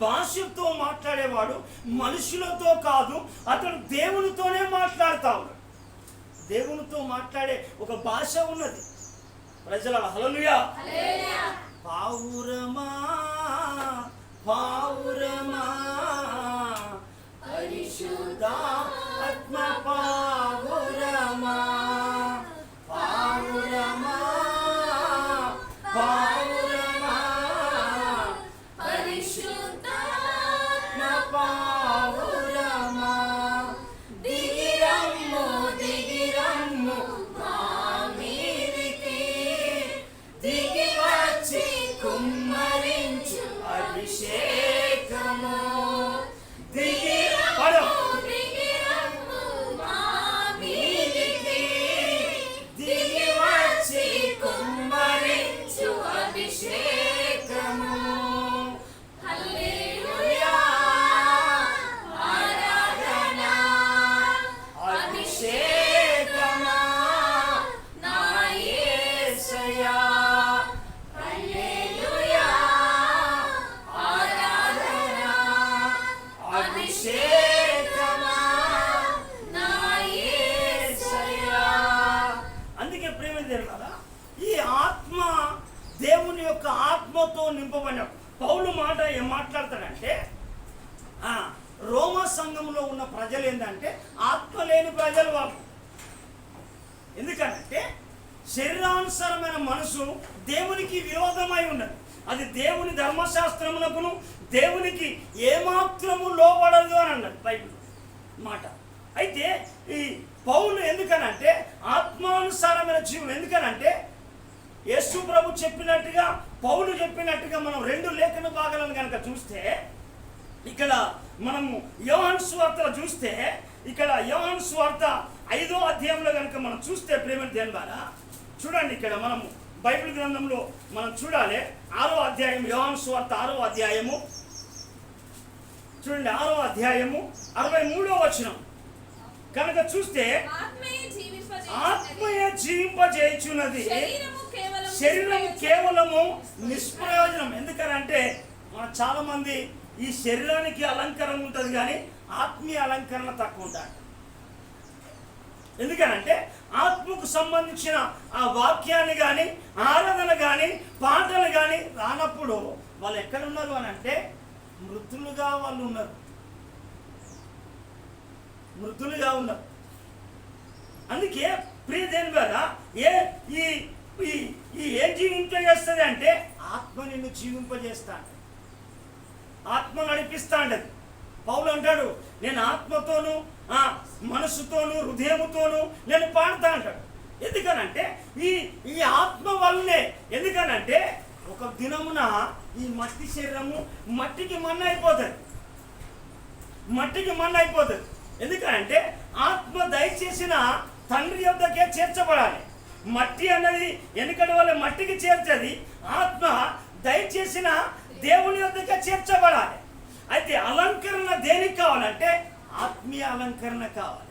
భాషతో మాట్లాడేవాడు మనుషులతో కాదు, అతడు దేవునితోనే మాట్లాడుతా ఉన్నాడు. దేవునితో మాట్లాడే ఒక భాష ఉన్నది. ప్రజల హల్లెలూయా. పావురమా పావురమా పరిశుద్ధాత్మ పావురమా పావురమా పావురమా పరిశుద్ధాత్మ పావురమా దిగిరమ్ము దిగిరమ్ము మా మీదికి దిగి వచ్చి కుమ్మరించు అభిషేకము నింపబడిన పౌలు మాట ఏం మాట్లాడతాడంటే రోమా సంఘంలో ఉన్న ప్రజలు ఏంటంటే ఆత్మ లేని ప్రజలు వాళ్ళు. ఎందుకంటే శరీరానుసారమైన మనసు దేవునికి విరోధమై ఉన్నది. అది దేవుని ధర్మశాస్త్రమునకును దేవునికి ఏమాత్రము లోబడదు అని అన్నది బైబిల్ మాట. అయితే ఈ పౌలు ఎందుకనంటే ఆత్మానుసారమైన జీవం. ఎందుకనంటే యేసు ప్రభు చెప్పినట్టుగా పౌలు చెప్పినట్టుగా మనం 2 లేఖన భాగాలను కనుక చూస్తే ఇక్కడ మనము యోహాను సువార్తలో చూస్తే, ఇక్కడ యోహాను సువార్త 5వ అధ్యాయంలో కనుక మనం చూస్తే ప్రేమ దేని ద్వారా చూడండి, ఇక్కడ మనము బైబిల్ గ్రంథంలో మనం చూడాలి. 6వ అధ్యాయం, యోహాను సువార్త 6వ అధ్యాయము చూడండి, 6వ అధ్యాయము 63వ వచనం కనుక చూస్తే, ఆత్మయే జీవింపజేయుచున్నది, శరీరము కేవలము నిష్ప్రయోజనం. ఎందుకనంటే మన చాలా మంది ఈ శరీరానికి అలంకరణ ఉంటుంది కానీ ఆత్మీయ అలంకరణ తక్కువ ఉంటుంది. ఎందుకనంటే ఆత్మకు సంబంధించిన ఆ వాక్యాన్ని కానీ, ఆరాధన కానీ, పాటలు కానీ రానప్పుడు వాళ్ళు ఎక్కడ ఉన్నారు అని అంటే మృతులుగా వాళ్ళు ఉన్నారు, మృతులుగా ఉన్నారు. అందుకే ప్రియ దేని ద్వారా ఏం జీవింపజేస్తుంది అంటే ఆత్మ నిన్ను జీవింపజేస్తాడు, ఆత్మ నడిపిస్తాడు. పౌలు అంటాడు, నేను ఆత్మతోనూ మనసుతోనూ హృదయముతోనూ నేను పాడుతా అంటాడు. ఎందుకనంటే ఈ ఆత్మ వల్లనే. ఎందుకనంటే ఒక దినమున ఈ మట్టి శరీరము మట్టికి మన్ను అయిపోతుంది, మట్టికి మన్ను అయిపోతుంది. ఎందుకంటే ఆత్మ దయచేసిన తండ్రి యొద్దకే చేర్చబడాలి. మట్టి అన్నది వెనుకటి వల్ల మట్టికి చేర్చది, ఆత్మ దయచేసిన దేవుని యొద్దకే చేర్చబడాలి. అయితే అలంకరణ దేనికి కావాలంటే ఆత్మీయ అలంకరణ కావాలి.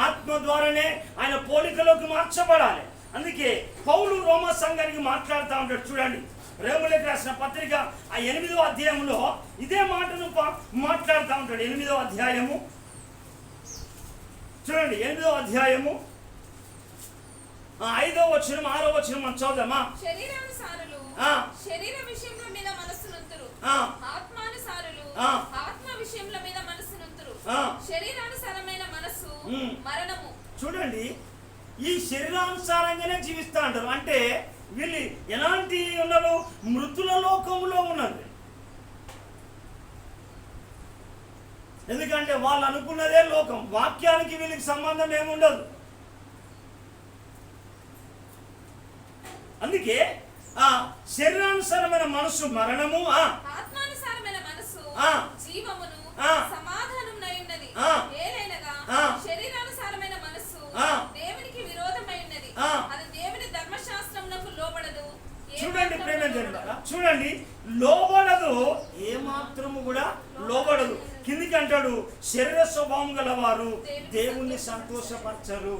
ఆత్మ ద్వారానే ఆయన పోలికలోకి మార్చబడాలి. అందుకే పౌలు రోమా సంఘానికి మాట్లాడుతూ ఉంటాడు. చూడండి, రోమీయులకు రాసిన పత్రిక 8వ అధ్యాయంలో ఇదే మాటను మాట్లాడుతూ ఉంటాడు. 8వ అధ్యాయము చూడండి, 8వ అధ్యాయము 5వ వచనం 6వ వచనం మనం చదువుదామా. శరీరానుసారులు శరీర విషయముల మీద మనస్సునంతురు, ఆత్మానుసారులు ఆత్మ విషయముల మీద మనస్సునంతురు. శరీరానుసారమైన మనస్సు మరణము. చూడండి, ఈ శరీరానుసారంగానే జీవిస్తా అంటారు. అంటే వీళ్ళు ఎలాంటి ఉన్నారు? మృతుల లోకంలో ఉన్నారు. ఎందుకంటే వాళ్ళు అనుకున్నదే లోకం, వాక్యానికి వీళ్ళకి సంబంధం ఏముండదు. అందుకే శరీరానుసారమైన మనసు మరణము, ఆత్మానుసారమైన మనసు జీవమును సమాధానమునైనది. ఏలైనగా శరీరానుసారమైన మనసు దేవునికి విరోధమైనది, అది దేవుని ధర్మశాస్త్రమునకు లోబడదు. చూడండి ప్రేమ, చూడండి, లోబడదు, ఏ మాత్రము కూడా లోబడదు. కిందికి అంటాడు, శరీర స్వభావం గలవారు దేవుణ్ణి సంతోషపరచరు.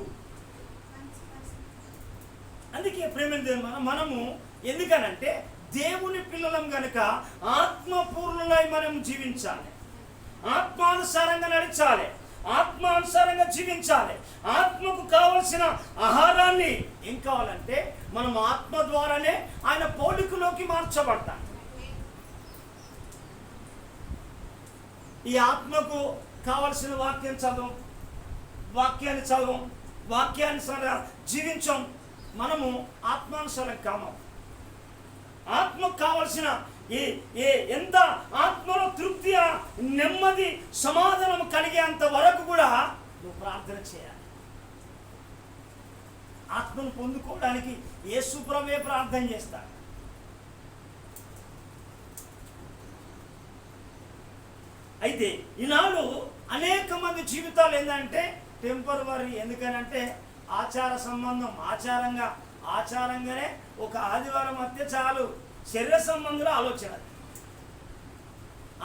అందుకే ప్రేమ మనము ఎందుకనంటే దేవుని పిల్లలం గనుక ఆత్మపూర్ణులై మనం జీవించాలి, ఆత్మానుసారంగా నడిచాలి, ఆత్మానుసారంగా జీవించాలి. ఆత్మకు కావలసిన ఆహారాన్ని ఏం కావాలంటే మనం ఆత్మ ద్వారానే ఆయన పోలికలోకి మార్చబడతాం. ఈ ఆత్మకు కావలసిన వాక్యాన్ని చదవం, వాక్యానుసారంగా జీవించాం. మనము ఆత్మానుసారం కాము. ఆత్మకు కావలసిన ఎంత ఆత్మలో తృప్తి, నెమ్మది, సమాధానం కలిగేంత వరకు కూడా నువ్వు ప్రార్థన చేయాలి. ఆత్మను పొందుకోవడానికి యేసు ప్రభువే ప్రార్థన చేస్తాడు. అయితే ఈనాడు అనేక మంది జీవితాలు ఏంటంటే టెంపరవరీ. ఎందుకనంటే ఆచార సంబంధం, ఆచారంగానే ఒక ఆదివారం మధ్య చాలు శరీర సంబంధుల ఆలోచన.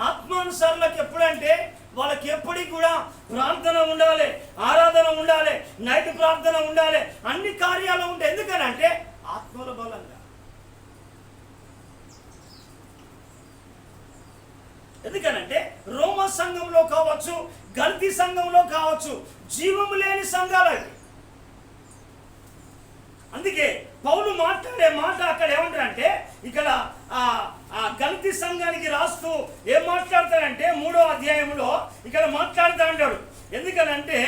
ఆత్మానుసారులకు ఎప్పుడంటే వాళ్ళకి ఎప్పటికి కూడా ప్రార్థన ఉండాలి, ఆరాధన ఉండాలి, నైట్ ప్రార్థన ఉండాలి, అన్ని కార్యాలు ఉంటాయి. ఎందుకనంటే ఆత్మల బలంగా. ఎందుకనంటే రోమా సంఘంలో కావచ్చు, గల్తీ సంఘంలో కావచ్చు, జీవము లేని సంఘాలు. అందుకే పౌలు మాట్లాడే మాట అక్కడ ఏమంటారంటే, ఇక్కడ గల్తీ సంఘానికి రాస్తూ ఏం మాట్లాడతాడంటే 3వ అధ్యాయంలో ఇక్కడ మాట్లాడుతూ అంటాడు. ఎందుకనంటే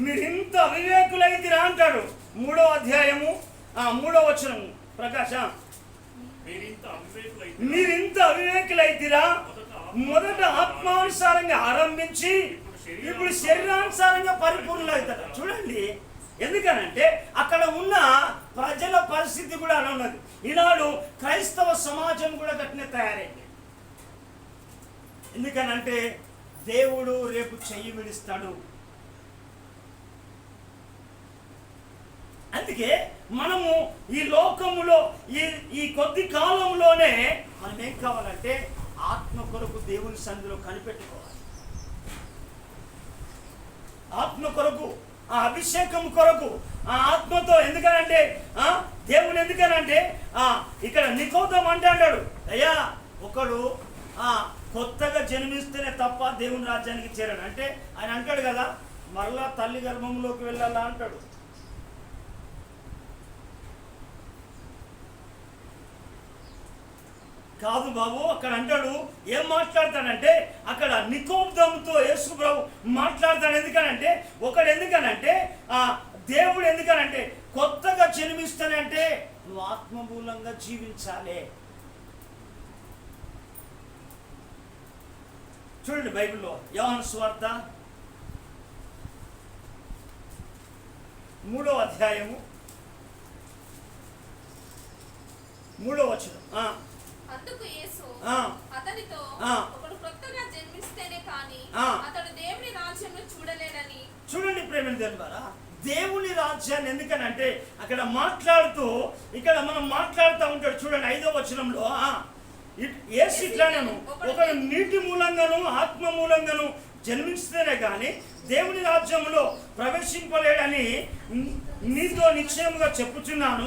మీరు ఇంత అవివేకులైతిరా అంటాడు. 3వ అధ్యాయము 3వ వచనం ప్రకాశ, మీరింత అవివేకులైతిరా, మొదట ఆత్మానుసారంగా ఆరంభించి ఇప్పుడు శరీరానుసారంగా పరిపూర్ణులవుతారు. చూడండి, ఎందుకనంటే అక్కడ ఉన్న ప్రజల పరిస్థితి కూడా అలా ఉన్నది. ఈనాడు క్రైస్తవ సమాజం కూడా గట్టినే తయారైంది. ఎందుకనంటే దేవుడు రేపు చెయ్యి విడిస్తాడు. అందుకే మనము ఈ లోకములో ఈ కొద్ది కాలంలోనే మనం ఏం కావాలంటే ఆత్మ కొరకు దేవుని సన్నిధిలో కనిపెట్టుకోవాలి. ఆత్మ కొరకు, ఆ అభిషేకం కొరకు, ఆ ఆత్మతో. ఎందుకనంటే దేవుని ఎందుకనంటే ఇక్కడ నికోదం అంటాడు, అయ్యా ఒకడు కొత్తగా జన్మిస్తేనే తప్ప దేవుని రాజ్యానికి చేరాడు. అంటే ఆయన అంటాడు కదా, మరలా తల్లి గర్భంలోకి వెళ్ళాలా అంటాడు. కాదు బాబు, అక్కడ అంటాడు. ఏం మాట్లాడతాడంటే అక్కడ నికోదంతో యేసు ప్రభు మాట్లాడతాడు. ఎందుకనంటే ఒకడు ఎందుకనంటే దేవుడు ఎందుకనంటే కొత్తగా జన్మిస్తానంటే నువ్వు ఆత్మమూలంగా జీవించాలి. చూడండి బైబిల్లో యోహాను సువార్త 3వ అధ్యాయము 3వ వచనం. అందుకు యేసు అతనితో, ఒకడు కొత్తగా జన్మిస్తేనే కానీ అతడు దేవుని రాజ్యంను చూడలేడని. చూడండి ప్రేమ ద్వారా దేవుని రాజ్యాన్ని ఎందుకనంటే అక్కడ మాట్లాడుతూ ఇక్కడ మనం మాట్లాడుతూ ఉంటాడు. చూడండి 5వ వచనంలో యేసు ఇట్లానేను, ఒకడు నీటి మూలంగాను ఆత్మ మూలంగాను జన్మిస్తేనే కానీ దేవుని రాజ్యంలో ప్రవేశింపలేడని నీతో నిశ్చయముగా చెప్పుచున్నాను.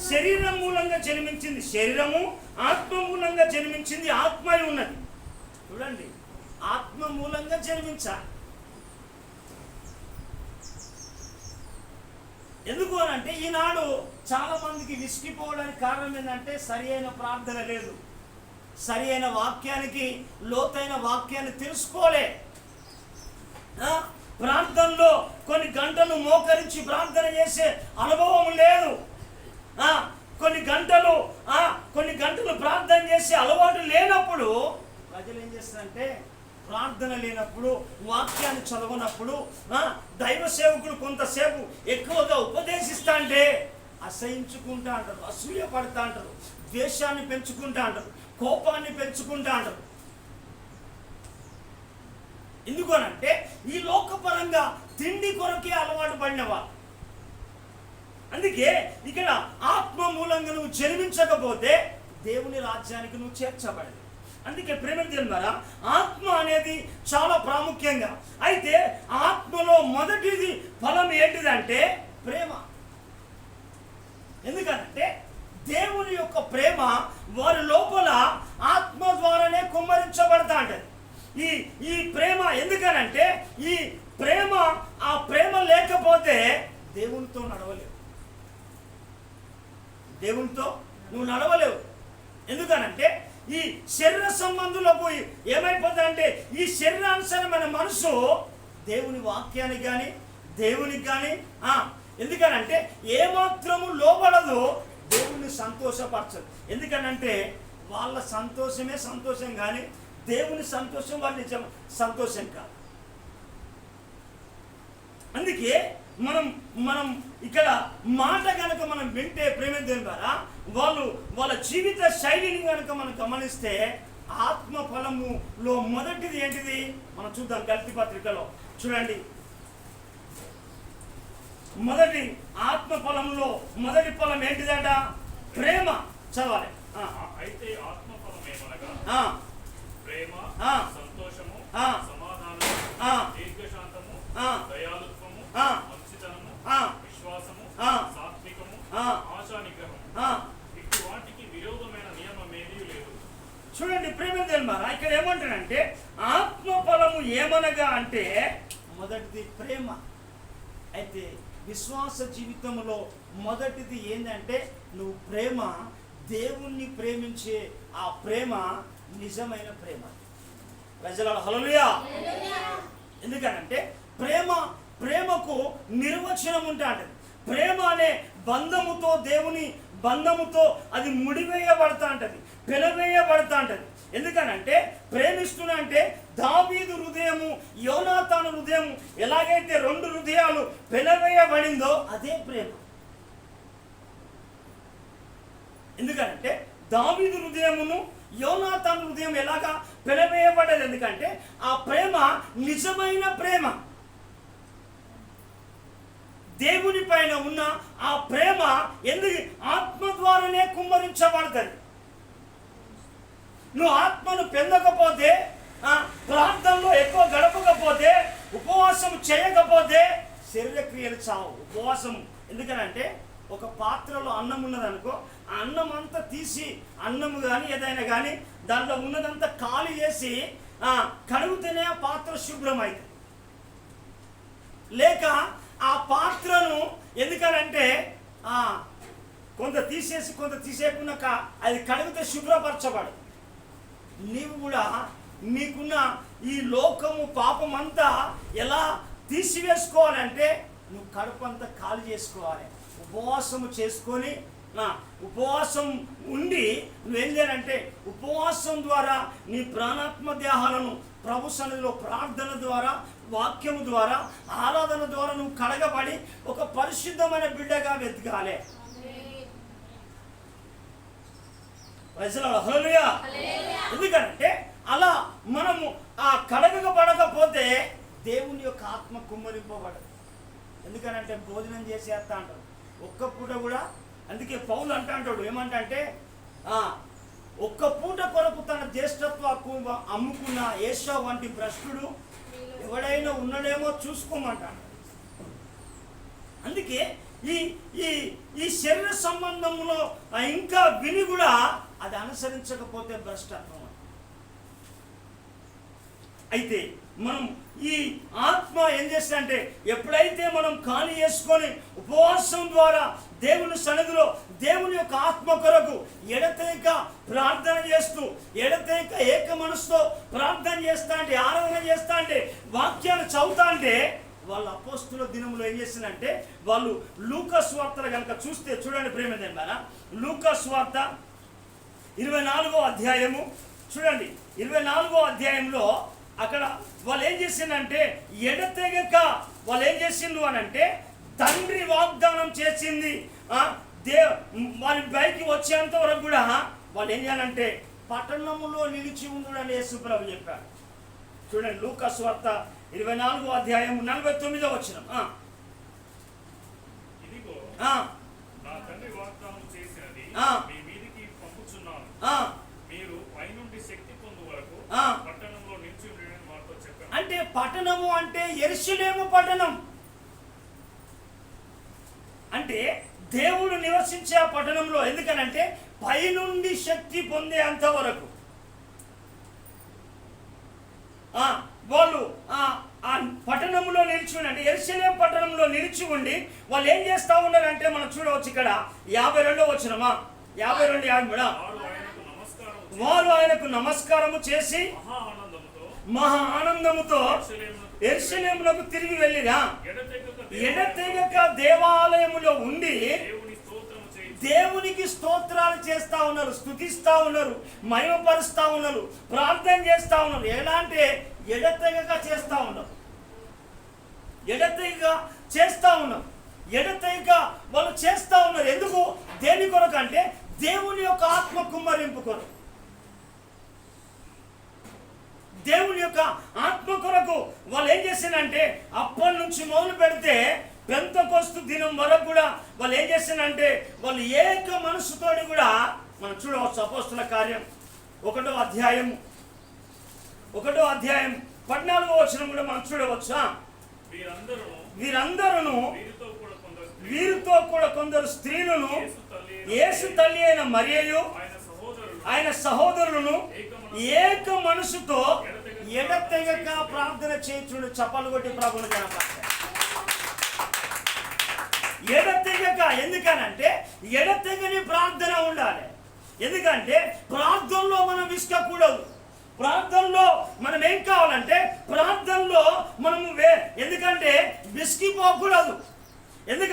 శరీరం మూలంగా జన్మించింది శరీరము, ఆత్మ మూలంగా జన్మించింది ఆత్మ ఉన్నది. చూడండి, ఆత్మ మూలంగా జన్మించాలి. ఎందుకు అనంటే ఈనాడు చాలా మందికి విసిగిపోవడానికి కారణం ఏంటంటే సరి అయిన ప్రార్థన లేదు, సరి అయిన వాక్యానికి లోతైన వాక్యాన్ని తెలుసుకోలే. ప్రార్థనలో కొన్ని గంటలు మోకరించి ప్రార్థన చేసే అనుభవం లేదు. కొన్ని గంటలు ప్రార్థన చేసే అలవాటు లేనప్పుడు ప్రజలు ఏం చేస్తారంటే ప్రార్థన లేనప్పుడు, వాక్యాన్ని చదవనప్పుడు, దైవ సేవకులు కొంతసేపు ఎక్కువగా ఉపదేశిస్తా అంటే అసహించుకుంటా అంటారు, అసూయ పడతా అంటారు, ద్వేషాన్ని పెంచుకుంటా అంటారు, కోపాన్ని పెంచుకుంటా అంటారు. ఎందుకనంటే ఈ లోకపరంగా తిండి కొరకే అలవాటు పడినవాళ్ళు. అందుకే ఇక్కడ ఆత్మ మూలంగా నువ్వు జన్మించకపోతే దేవుని రాజ్యానికి నువ్వు చేర్చబడదు. అందుకే ప్రేమ ద్వారా ఆత్మ అనేది చాలా ప్రాముఖ్యంగా. అయితే ఆత్మలో మొదటిది ఫలం ఏంటిదంటే ప్రేమ. ఎందుకంటే దేవుని యొక్క ప్రేమ వారి లోపల ఆత్మ ద్వారానే కుమ్మరించబడతా అంటది. ఈ ప్రేమ ఎందుకనంటే ఈ ప్రేమ, ఆ ప్రేమ లేకపోతే దేవునితో నడవలేవు, దేవునితో నువ్వు నడవలేవు. ఎందుకనంటే ఈ శరీర సంబంధులకు ఏమైపోతుందంటే ఈ శరీరానుసారమైన మనసు దేవుని వాక్యానికి కానీ దేవునికి కానీ ఎందుకనంటే ఏమాత్రము లోబడదు, దేవుణ్ణి సంతోషపరచదు. ఎందుకనంటే వాళ్ళ సంతోషమే సంతోషం కానీ దేవుని సంతోషం వాళ్ళ నిజం సంతోషం కాదు. అందుకే మనం ఇక్కడ మాట కనుక మనం వింటే ప్రేమ ద్వారా వాళ్ళ జీవిత శైలిని కనుక మనం గమనిస్తే ఆత్మ ఫలములో మొదటిది ఏంటిది మనం చూద్దాం. గల్తీ పత్రికలో చూడండి, మొదటి ఆత్మ ఫలంలో మొదటి ఫలం ఏంటిదట? ప్రేమ. చదవాలి. అయితే ఆత్మ ఫలం ఏమనగా ప్రేమ, సంతోషము, సమాధానము, దీర్ఘశాంతము, దయాళుత్వము, మంచితనము, విశ్వాసము, సాత్వికము, ఆశా నిగ్రహము, ఇటు వాటికి విరోధమైన నియమం ఏదీ లేదు. చూడండి ప్రేమ తెలుమారా, ఇక్కడ ఏమంటాడంటే ఆత్మ ఫలము ఏమనగా అంటే మొదటిది ప్రేమ. అయితే విశ్వాస జీవితంలో మొదటిది ఏంటంటే నువ్వు ప్రేమ, దేవుణ్ణి ప్రేమించే ఆ ప్రేమ నిజమైన ప్రేమ. ప్రజలారా హల్లెలూయా. ఎందుకనంటే ప్రేమకు నిర్వచనం ఉంటాడు. ప్రేమ అనే బంధముతో, దేవుని బంధముతో అది ముడివేయబడతా ఉంటుంది, పెనవేయబడతా ఉంటుంది. ఎందుకనంటే ప్రేమిస్తున్నా అంటే దావీదు హృదయము, యోనాతాను హృదయము ఎలాగైతే రెండు హృదయాలు పెనవేయబడిందో అదే ప్రేమ. ఎందుకంటే దావీదు హృదయమును యోనాతాను హృదయం ఎలాగా పెనవేయబడ్డది? ఎందుకంటే ఆ ప్రేమ నిజమైన ప్రేమ. దేవుని పైన ఉన్న ఆ ప్రేమ ఎందుకు ఆత్మ ద్వారానే కుమ్మరించబడుతుంది. నువ్వు ఆత్మను పొందకపోతే, ప్రార్థనలో ఎక్కువ గడపకపోతే, ఉపవాసం చేయకపోతే శరీరక్రియలు చావు. ఉపవాసం ఎందుకనంటే ఒక పాత్రలో అన్నం ఉన్నదనుకో, ఆ అన్నం అంతా తీసి, అన్నము కానీ ఏదైనా కానీ దాంట్లో ఉన్నదంతా ఖాళీ చేసి కడుగుతూనే ఆ పాత్ర శుభ్రం అవుతుంది. లేక ఆ పాత్రను ఎందుకనంటే కొంత తీసేసి కొంత తీసేకున్నాక అది కడిగితే శుభ్రపరచబడు. నీవు కూడా నీకున్న ఈ లోకము పాపం అంతా ఎలా తీసివేసుకోవాలంటే నువ్వు కడుపు అంతా ఖాళీ చేసుకోవాలి. ఉపవాసము చేసుకొని ఉపవాసం ఉండి నువ్వేం చేయాలంటే ఉపవాసం ద్వారా నీ ప్రాణాత్మ దేహాలను ప్రభు సన్నిధిలో ప్రార్థన ద్వారా, వాక్యము ద్వారా, ఆరాధన ద్వారా నువ్వు కడగబడి ఒక పరిశుద్ధమైన బిడ్డగా వెతకాలి. హల్లెలూయా. ఎందుకంటే అలా మనము ఆ కడగబడకపోతే దేవుని యొక్క ఆత్మ కుమ్మరింపబడదు. ఎందుకనంటే భోజనం చేసేస్తా అంటారు ఒక్క పూట కూడా. అందుకే పౌలు అంటాడు ఏమంటే ఒక్క పూట కొరకు తన జ్యేష్ఠత్వ అమ్ముకున్న ఏషావు వంటి భ్రష్టుడు ఎవడైనా ఉన్నాడేమో చూసుకోమంటాడు. అందుకే ఈ ఈ ఈ శరీర సంబంధంలో ఇంకా విని కూడా అది అనుసరించకపోతే భ్రష్టత్వం. అయితే మనం ఈ ఆత్మ ఏం చేస్తుందంటే ఎప్పుడైతే మనం ఖాళీ చేసుకొని ఉపవాసం ద్వారా దేవుని సన్నిధిలో దేవుని యొక్క ఆత్మ కొరకు ఎడతెగక ప్రార్థన చేస్తూ, ఎడతెగక ఏక మనసుతో ప్రార్థన చేస్తా అంటే, ఆరాధన చేస్తా అంటే, వాక్యాలు చదువుతా అంటే, వాళ్ళ అపోస్తుల దినంలో ఏం చేసిందంటే వాళ్ళు లూకా సువార్తలు కనుక చూస్తే చూడండి ప్రేమదేంటారా, లూకా సువార్త 24వ అధ్యాయము చూడండి. 24వ అధ్యాయంలో అక్కడ వాళ్ళు ఏం చేసిందంటే ఎడతెగక వాళ్ళు ఏం చేసిండు అని అంటే తండ్రి వాగ్దానం చేసింది వారి పైకి వచ్చేంత వరకు కూడా వాళ్ళు ఏం చేయాలంటే పట్టణములో నిలిచి ఉండుడని యేసుప్రభు చెప్పారు. చూడండి లూకా సువార్త 24వ అధ్యాయం 49వ వచనం. ఇదిగో నా తండ్రి వాగ్దానం చేసినది మీ మీదికి పంపుచున్నాను, మీరు పైనుండి శక్తి పొందు వరకు పట్టణంలో నిలిచి ఉండని వారితో చెప్పాను. అంటే పట్టణము అంటే యెరూషలేము పట్టణం అంటే దేవుడు నివసించే ఆ పట్టణంలో. ఎందుకనంటే పైనుండి శక్తి పొందే అంతవరకు వాళ్ళు ఆ పట్టణంలో నిలిచి ఉండి, యెరూషలేము పట్టణంలో నిలిచి ఉండి వాళ్ళు ఏం చేస్తా ఉన్నారంటే మనం చూడవచ్చు ఇక్కడ 52వ వచనమా 52 వారు ఆయనకు నమస్కారము చేసి మహా ఆనందముతో యెరూషలేమునకు తిరిగి వెళ్ళిరా. ఎడతెగక దేవాలయములో ఉండి దేవునికి స్తోత్రాలు చేస్తా ఉన్నారు, స్తుతిస్తా ఉన్నారు, మహిమపరుస్తా ఉన్నారు, ప్రార్థన చేస్తా ఉన్నారు. ఎలా అంటే ఎడతెగక చేస్తా ఉన్నారు, ఎడతెగక చేస్తా ఉన్నారు, ఎడతెగక వాళ్ళు చేస్తా ఉన్నారు. ఎందుకు? దేని కొరకు అంటే దేవుని యొక్క ఆత్మ కుమ్మరింపు కొరకు, దేవుని యొక్క ఆత్మ కొరకు. వాళ్ళు ఏం చేసిందంటే అప్పటి నుంచి మొదలు పెడితే పెంతెకొస్తు దినం వరకు కూడా వాళ్ళు ఏం చేసిందంటే వాళ్ళు ఏక మనసుతోటి కూడా మనం చూడవచ్చు. అపోస్తుల కార్యం 1వ అధ్యాయం 14వ వచనం కూడా మనం చూడవచ్చు. వీరందరూ వీరితో కూడా కొందరు స్త్రీలను యేసు తల్లి అయిన మరియయు ఆయన సహోదరులను ఏక మనసుతో ఎడతెగక ప్రార్థన చేయించుడు. చప్పలు కొట్టి ప్రభువుని కనపడతాయి. ఎడతెగక ఎందుకనంటే ఎడతెగని ప్రార్థన ఉండాలి. ఎందుకంటే ప్రార్థనలో మనం విసుకకూడదు. ప్రార్థనలో మనం ఏం కావాలంటే ప్రార్థనలో మనము ఎందుకంటే విసిగిపోకూడదు. ఎందుకంటే